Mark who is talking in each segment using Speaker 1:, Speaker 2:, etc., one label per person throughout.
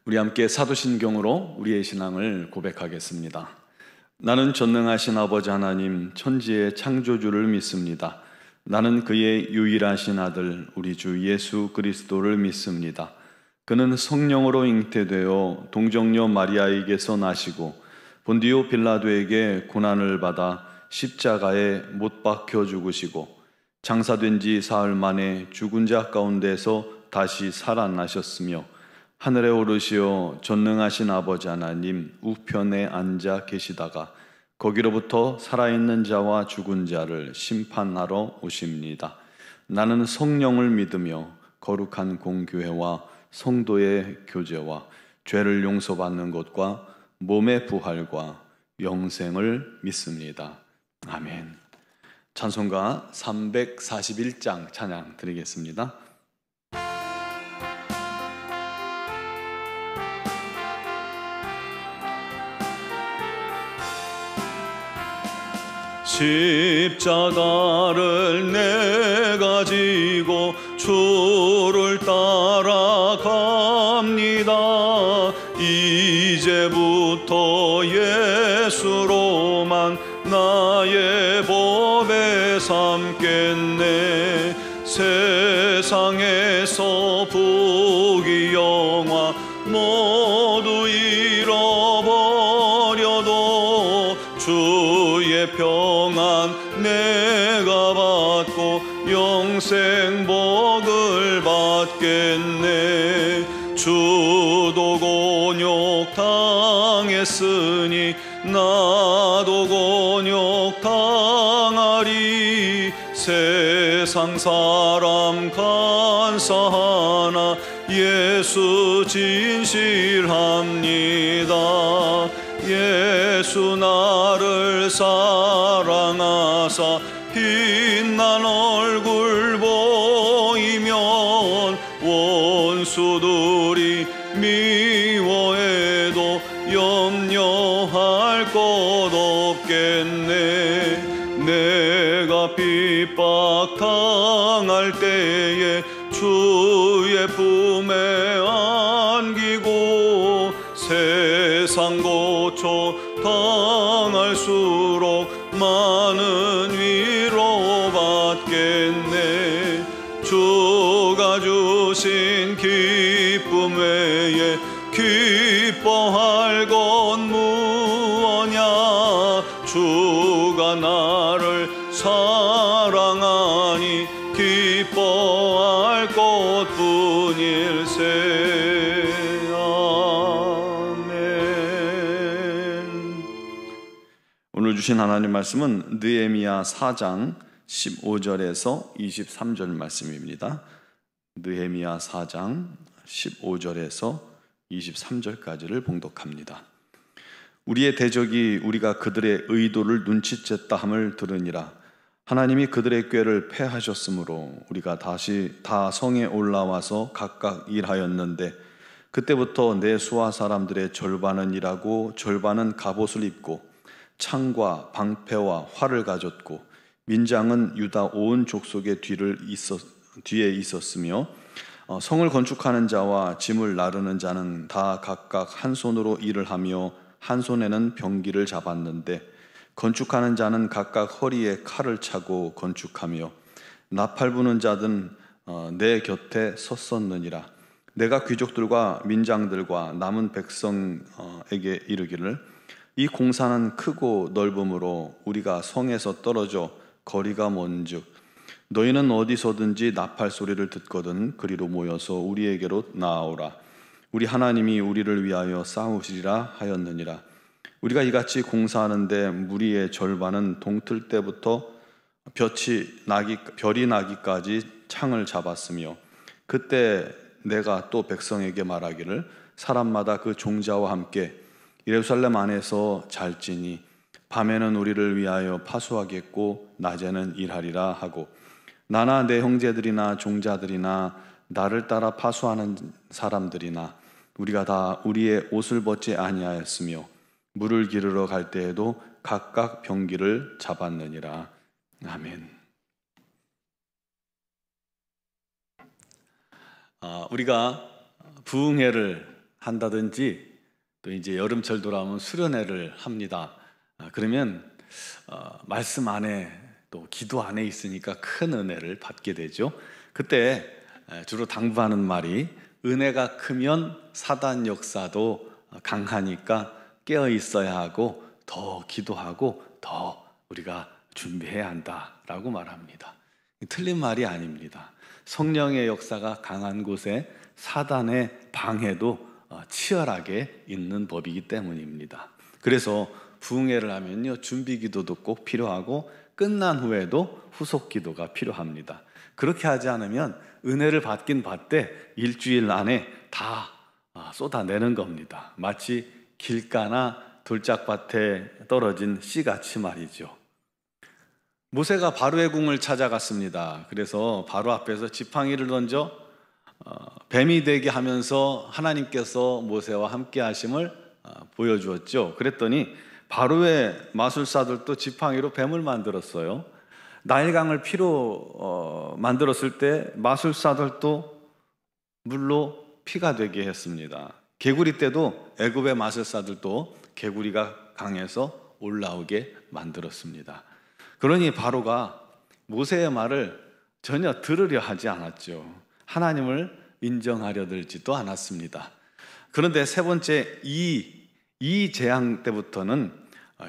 Speaker 1: 우리 함께 사도신경으로 우리의 신앙을 고백하겠습니다. 나는 전능하신 아버지 하나님 천지의 창조주를 믿습니다. 나는 그의 유일하신 아들 우리 주 예수 그리스도를 믿습니다. 그는 성령으로 잉태되어 동정녀 마리아에게서 나시고 본디오 빌라도에게 고난을 받아 십자가에 못 박혀 죽으시고 장사된 지 사흘 만에 죽은 자 가운데서 다시 살아나셨으며 하늘에 오르시어 전능하신 아버지 하나님 우편에 앉아 계시다가 거기로부터 살아있는 자와 죽은 자를 심판하러 오십니다. 나는 성령을 믿으며 거룩한 공교회와 성도의 교제와 죄를 용서받는 것과 몸의 부활과 영생을 믿습니다. 아멘. 찬송가 341장 찬양 드리겠습니다. 십자가를 내가 지고 주를 따라갑니다. 이제부터 예수로만 나의 법에 삼겠네. 세상에서 부귀 영화 모두 잃어버려도 주의 평안 내가 받고 영생 복을 받겠네. 주도 곤욕 당했으니 나도 곤욕 당하리. 세상 사람 간사하나 예수 진실합니다. 예수 나를 사랑하사 빛난 얼굴 보이면 원수들이 미워해도 염려할 것 없겠네. 내가 핍박당할 때에 주의 품에 안기고 세상 고초 당할수록 많은 위로 받겠네. 주가 주신 기쁨 외에 기뻐할 것 무엇냐. 주가 나를 사랑하니 기뻐할 것뿐일세. 아멘. 오늘 주신 하나님 말씀은 느헤미야 4장 15절에서 23절 말씀입니다. 느헤미야 4장 15절에서 23절까지를 봉독합니다. 우리의 대적이 우리가 그들의 의도를 눈치챘다 함을 들으니라. 하나님이 그들의 꾀를 패하셨으므로 우리가 다시 다 성에 올라와서 각각 일하였는데 그때부터 내 수하 사람들의 절반은 일하고 절반은 갑옷을 입고 창과 방패와 활을 가졌고 민장은 유다 온 족속의 뒤에 있었으며 성을 건축하는 자와 짐을 나르는 자는 다 각각 한 손으로 일을 하며 한 손에는 병기를 잡았는데 건축하는 자는 각각 허리에 칼을 차고 건축하며 나팔 부는 자든 내 곁에 섰었느니라. 내가 귀족들과 민장들과 남은 백성에게 이르기를 이 공사는 크고 넓음으로 우리가 성에서 떨어져 거리가 먼즉 너희는 어디서든지 나팔 소리를 듣거든 그리로 모여서 우리에게로 나아오라. 우리 하나님이 우리를 위하여 싸우시리라 하였느니라. 우리가 이같이 공사하는데 무리의 절반은 동틀 때부터 별이 나기까지 창을 잡았으며 그때 내가 또 백성에게 말하기를 사람마다 그 종자와 함께 예루살렘 안에서 잘지니 밤에는 우리를 위하여 파수하겠고 낮에는 일하리라 하고 나나 내 형제들이나 종자들이나 나를 따라 파수하는 사람들이나 우리가 다 우리의 옷을 벗지 아니하였으며 물을 기르러 갈 때에도 각각 병기를 잡았느니라. 아멘. 우리가 부흥회를 한다든지 또 이제 여름철 돌아오면 수련회를 합니다. 그러면 말씀 안에 또 기도 안에 있으니까 큰 은혜를 받게 되죠. 그때 주로 당부하는 말이 은혜가 크면 사단 역사도 강하니까 깨어 있어야 하고 더 기도하고 더 우리가 준비해야 한다라고 말합니다. 틀린 말이 아닙니다. 성령의 역사가 강한 곳에 사단의 방해도 치열하게 있는 법이기 때문입니다. 그래서 부흥회를 하면요, 준비 기도도 꼭 필요하고 끝난 후에도 후속 기도가 필요합니다. 그렇게 하지 않으면 은혜를 받긴 받되 일주일 안에 다 쏟아내는 겁니다. 마치 길가나 돌짝밭에 떨어진 씨같이 말이죠. 모세가 바로의 궁을 찾아갔습니다. 그래서 바로 앞에서 지팡이를 던져 뱀이 되게 하면서 하나님께서 모세와 함께 하심을 보여주었죠. 그랬더니 바로의 마술사들도 지팡이로 뱀을 만들었어요. 나일강을 피로 만들었을 때 마술사들도 물로 피가 되게 했습니다. 개구리 때도 애굽의 마술사들도 개구리가 강에서 올라오게 만들었습니다. 그러니 바로가 모세의 말을 전혀 들으려 하지 않았죠. 하나님을 인정하려 들지도 않았습니다. 그런데 세 번째 이 재앙 때부터는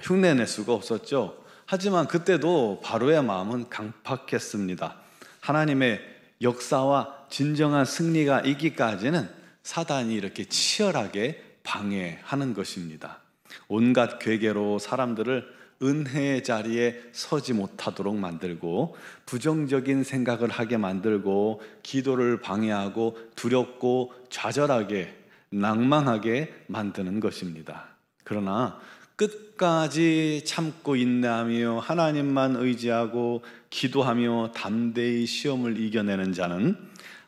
Speaker 1: 흉내낼 수가 없었죠. 하지만 그때도 바로의 마음은 강팍했습니다. 하나님의 역사와 진정한 승리가 있기까지는 사단이 이렇게 치열하게 방해하는 것입니다. 온갖 괴계로 사람들을 은혜의 자리에 서지 못하도록 만들고 부정적인 생각을 하게 만들고 기도를 방해하고 두렵고 좌절하게 낭망하게 만드는 것입니다. 그러나 끝까지 참고 인내하며 하나님만 의지하고 기도하며 담대히 시험을 이겨내는 자는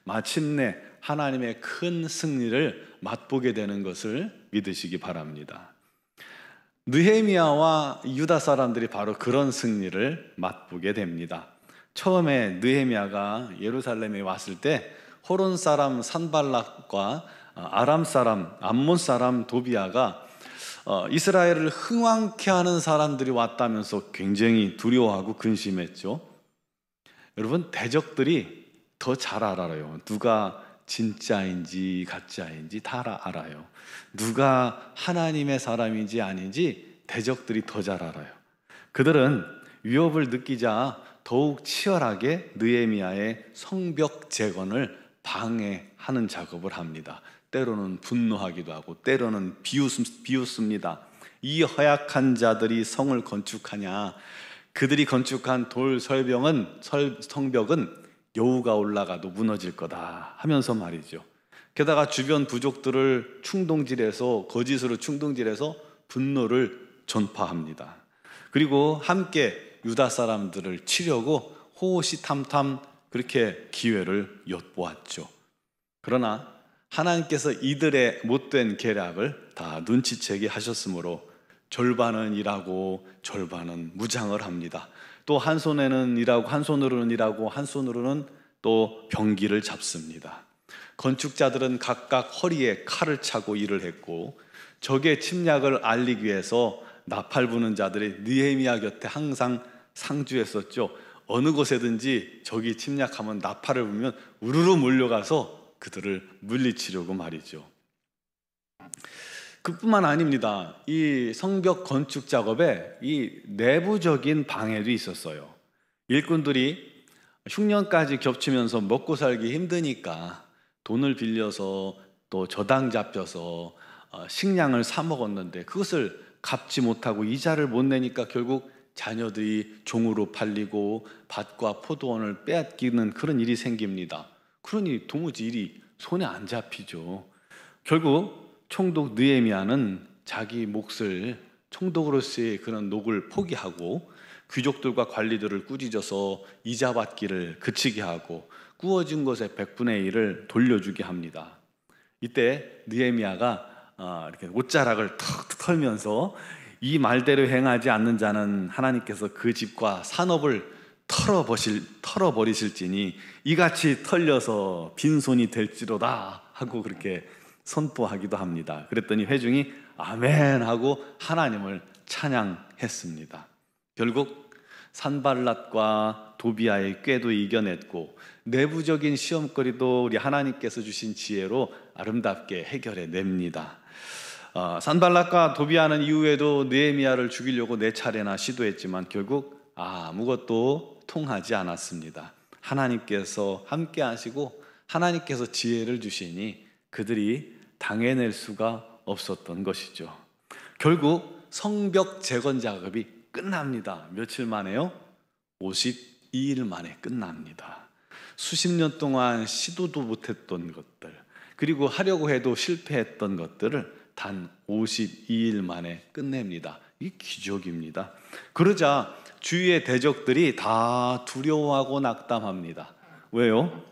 Speaker 1: 마침내 하나님의 큰 승리를 맛보게 되는 것을 믿으시기 바랍니다. 느헤미야와 유다 사람들이 바로 그런 승리를 맛보게 됩니다. 처음에 느헤미야가 예루살렘에 왔을 때 호론 사람 산발락과 아람 사람 암몬 사람 도비아가 이스라엘을 흥왕케 하는 사람들이 왔다면서 굉장히 두려워하고 근심했죠. 여러분, 대적들이 더 잘 알아요. 누가 진짜인지 가짜인지 다 알아요. 누가 하나님의 사람인지 아닌지 대적들이 더 잘 알아요. 그들은 위협을 느끼자 더욱 치열하게 느헤미야의 성벽 재건을 방해하는 작업을 합니다. 때로는 분노하기도 하고 때로는 비웃습니다. 이 허약한 자들이 성을 건축하냐? 그들이 건축한 돌 성벽은 여우가 올라가도 무너질 거다 하면서 말이죠. 게다가 주변 부족들을 거짓으로 충동질해서 분노를 전파합니다. 그리고 함께 유다 사람들을 치려고 호시탐탐 그렇게 기회를 엿보았죠. 그러나 하나님께서 이들의 못된 계략을 다 눈치채게 하셨으므로 절반은 일하고 절반은 무장을 합니다. 또 한 손에는 일하고 한 손으로는 일하고 한 손으로는 또 병기를 잡습니다. 건축자들은 각각 허리에 칼을 차고 일을 했고 적의 침략을 알리기 위해서 나팔 부는 자들이 느헤미야 곁에 항상 상주했었죠. 어느 곳에든지 적이 침략하면 나팔을 불면 우르르 몰려가서 그들을 물리치려고 말이죠. 그뿐만 아닙니다. 이 성벽 건축 작업에 이 내부적인 방해도 있었어요. 일꾼들이 흉년까지 겹치면서 먹고 살기 힘드니까 돈을 빌려서 또 저당 잡혀서 식량을 사 먹었는데 그것을 갚지 못하고 이자를 못 내니까 결국 자녀들이 종으로 팔리고 밭과 포도원을 빼앗기는 그런 일이 생깁니다. 그러니 도무지 일이 손에 안 잡히죠. 결국 총독 느헤미야는 자기 몫을 총독으로서의 그런 녹을 포기하고 귀족들과 관리들을 꾸짖어서 이자 받기를 그치게 하고 구워진 것의 100분의 1을 돌려주게 합니다. 이때 느헤미야가 이렇게 옷자락을 턱 털면서 이 말대로 행하지 않는 자는 하나님께서 그 집과 산업을 털어버리실지니 이같이 털려서 빈손이 될지로다 하고 그렇게 선포하기도 합니다. 그랬더니 회중이 아멘 하고 하나님을 찬양했습니다. 결국 산발랏과 도비아의 꾀도 이겨냈고 내부적인 시험거리도 우리 하나님께서 주신 지혜로 아름답게 해결해 냅니다. 산발랏과 도비아는 이후에도 느헤미야를 죽이려고 4차례나 시도했지만 결국 아무것도 통하지 않았습니다. 하나님께서 함께 하시고 하나님께서 지혜를 주시니 그들이 당해낼 수가 없었던 것이죠. 결국 성벽 재건 작업이 끝납니다. 며칠 만에요? 52일 만에 끝납니다. 수십 년 동안 시도도 못했던 것들, 그리고 하려고 해도 실패했던 것들을 단 52일 만에 끝냅니다. 이 기적입니다. 그러자 주위의 대적들이 다 두려워하고 낙담합니다. 왜요?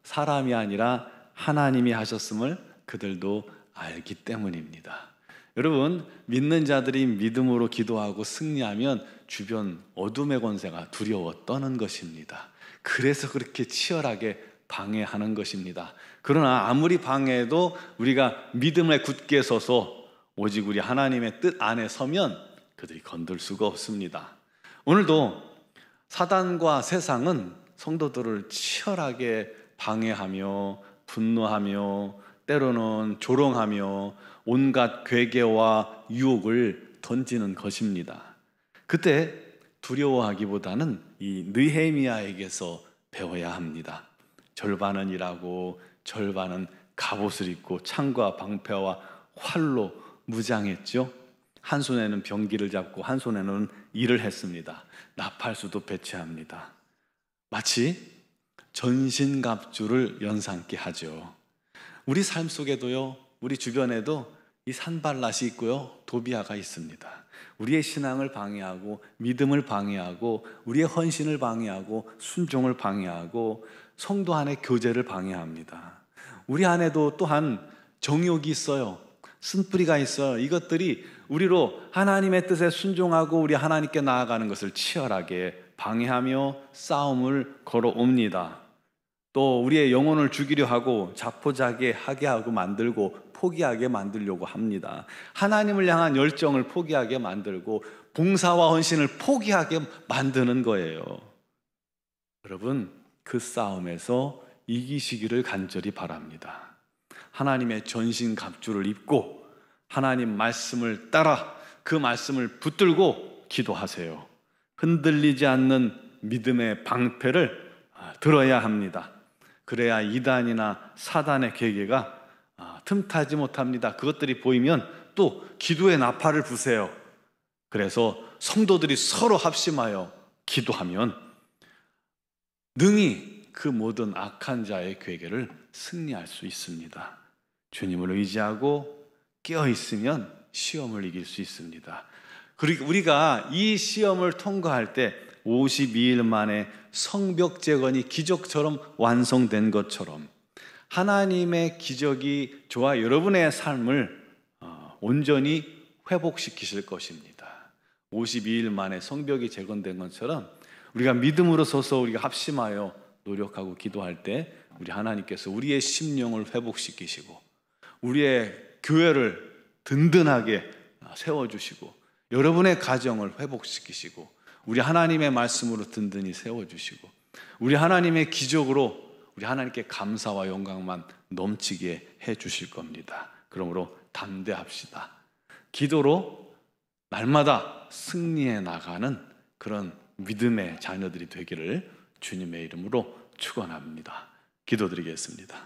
Speaker 1: 사람이 아니라 하나님이 하셨음을 그들도 알기 때문입니다. 여러분, 믿는 자들이 믿음으로 기도하고 승리하면 주변 어둠의 권세가 두려워 떠는 것입니다. 그래서 그렇게 치열하게 방해하는 것입니다. 그러나 아무리 방해해도 우리가 믿음에 굳게 서서 오직 우리 하나님의 뜻 안에 서면 그들이 건들 수가 없습니다. 오늘도 사단과 세상은 성도들을 치열하게 방해하며 분노하며 때로는 조롱하며 온갖 괴계와 유혹을 던지는 것입니다. 그때 두려워하기보다는 이 느헤미야에게서 배워야 합니다. 절반은 일하고 절반은 갑옷을 입고 창과 방패와 활로 무장했죠. 한 손에는 병기를 잡고 한 손에는 일을 했습니다. 나팔수도 배치합니다. 마치 전신갑주를 연상케 하죠. 우리 삶 속에도요, 우리 주변에도 이 산발랏이 있고요, 도비아가 있습니다. 우리의 신앙을 방해하고 믿음을 방해하고 우리의 헌신을 방해하고 순종을 방해하고 성도 안의 교제를 방해합니다. 우리 안에도 또한 정욕이 있어요. 쓴뿌리가 있어요. 이것들이 우리로 하나님의 뜻에 순종하고 우리 하나님께 나아가는 것을 치열하게 방해하며 싸움을 걸어옵니다. 또 우리의 영혼을 죽이려 하고 자포자기하게 하고 만들고 포기하게 만들려고 합니다. 하나님을 향한 열정을 포기하게 만들고 봉사와 헌신을 포기하게 만드는 거예요. 여러분, 그 싸움에서 이기시기를 간절히 바랍니다. 하나님의 전신갑주를 입고 하나님 말씀을 따라 그 말씀을 붙들고 기도하세요. 흔들리지 않는 믿음의 방패를 들어야 합니다. 그래야 이단이나 사단의 계계가 틈타지 못합니다. 그것들이 보이면 또 기도의 나팔을 부세요. 그래서 성도들이 서로 합심하여 기도하면 능히 그 모든 악한 자의 괴계를 승리할 수 있습니다. 주님을 의지하고 깨어있으면 시험을 이길 수 있습니다. 그리고 우리가 이 시험을 통과할 때 52일 만에 성벽 재건이 기적처럼 완성된 것처럼 하나님의 기적이 저와 여러분의 삶을 온전히 회복시키실 것입니다. 52일 만에 성벽이 재건된 것처럼 우리가 믿음으로 서서 우리가 합심하여 노력하고 기도할 때 우리 하나님께서 우리의 심령을 회복시키시고 우리의 교회를 든든하게 세워주시고 여러분의 가정을 회복시키시고 우리 하나님의 말씀으로 든든히 세워주시고 우리 하나님의 기적으로 우리 하나님께 감사와 영광만 넘치게 해주실 겁니다. 그러므로 담대합시다. 기도로 날마다 승리해 나가는 그런 믿음의 자녀들이 되기를 주님의 이름으로 축원합니다. 기도드리겠습니다.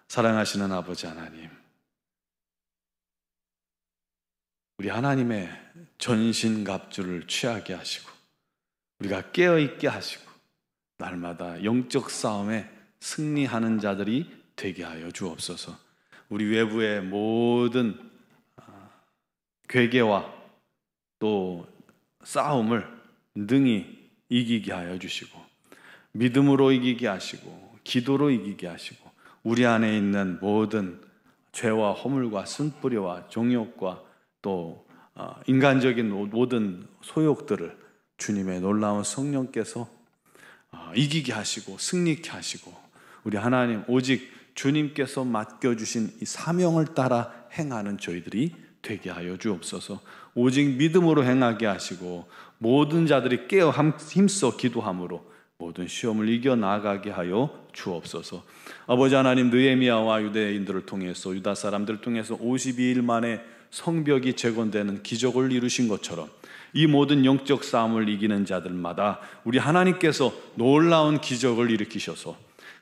Speaker 1: 사랑하시는 아버지 하나님, 우리 하나님의 전신갑주를 취하게 하시고 우리가 깨어있게 하시고 날마다 영적 싸움에 승리하는 자들이 되게 하여 주옵소서. 우리 외부의 모든 괴계와 또 싸움을 능히 이기게 하여 주시고 믿음으로 이기게 하시고 기도로 이기게 하시고 우리 안에 있는 모든 죄와 허물과 쓴뿌리와 종욕과 또 인간적인 모든 소욕들을 주님의 놀라운 성령께서 이기게 하시고 승리케 하시고 우리 하나님 오직 주님께서 맡겨주신 이 사명을 따라 행하는 저희들이 되게 하여 주옵소서. 오직 믿음으로 행하게 하시고 모든 자들이 깨어 힘써 기도함으로 모든 시험을 이겨나가게 하여 주옵소서. 아버지 하나님, 느헤미야와 유대인들을 통해서, 유다 사람들을 통해서 52일 만에 성벽이 재건되는 기적을 이루신 것처럼 이 모든 영적 싸움을 이기는 자들마다 우리 하나님께서 놀라운 기적을 일으키셔서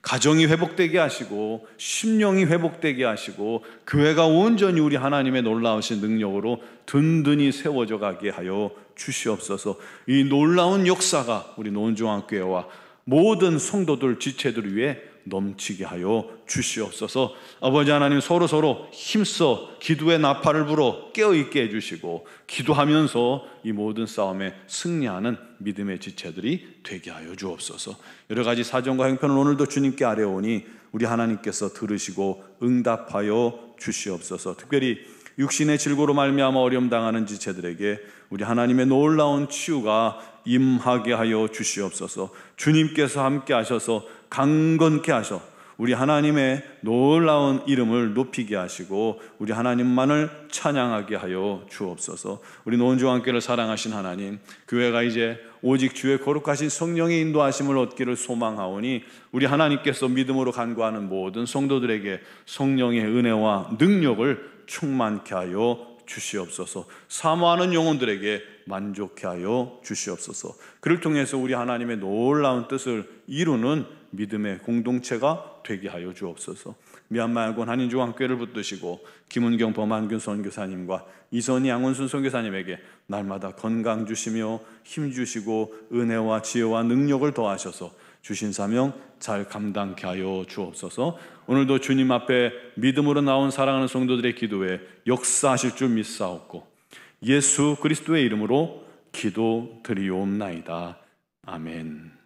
Speaker 1: 가정이 회복되게 하시고 심령이 회복되게 하시고 교회가 온전히 우리 하나님의 놀라우신 능력으로 든든히 세워져 가게 하여 주시옵소서. 이 놀라운 역사가 우리 논중앙교회와 모든 성도들 지체들 위해 넘치게 하여 주시옵소서. 아버지 하나님, 서로 힘써 기도의 나팔을 불어 깨어있게 해주시고 기도하면서 이 모든 싸움에 승리하는 믿음의 지체들이 되게 하여 주옵소서. 여러 가지 사정과 형편을 오늘도 주님께 아뢰오니 우리 하나님께서 들으시고 응답하여 주시옵소서. 특별히 육신의 질고로 말미암아 어려움 당하는 지체들에게 우리 하나님의 놀라운 치유가 임하게 하여 주시옵소서. 주님께서 함께 하셔서 강건케 하셔 우리 하나님의 놀라운 이름을 높이게 하시고 우리 하나님만을 찬양하게 하여 주옵소서. 우리 논중앙교회를 사랑하신 하나님, 교회가 이제 오직 주의 거룩하신 성령의 인도하심을 얻기를 소망하오니 우리 하나님께서 믿음으로 간구하는 모든 성도들에게 성령의 은혜와 능력을 충만케 하여 주시옵소서. 사모하는 영혼들에게 만족케 하여 주시옵소서. 그를 통해서 우리 하나님의 놀라운 뜻을 이루는 믿음의 공동체가 되게 하여 주옵소서. 미얀마야군 한인중앙교회를 붙드시고 김은경 범한균 선교사님과 이선희 양원순 선교사님에게 날마다 건강 주시며 힘 주시고 은혜와 지혜와 능력을 더하셔서 주신 사명 잘 감당케 하여 주옵소서. 오늘도 주님 앞에 믿음으로 나온 사랑하는 성도들의 기도에 역사하실 줄 믿사옵고 예수 그리스도의 이름으로 기도드리옵나이다. 아멘.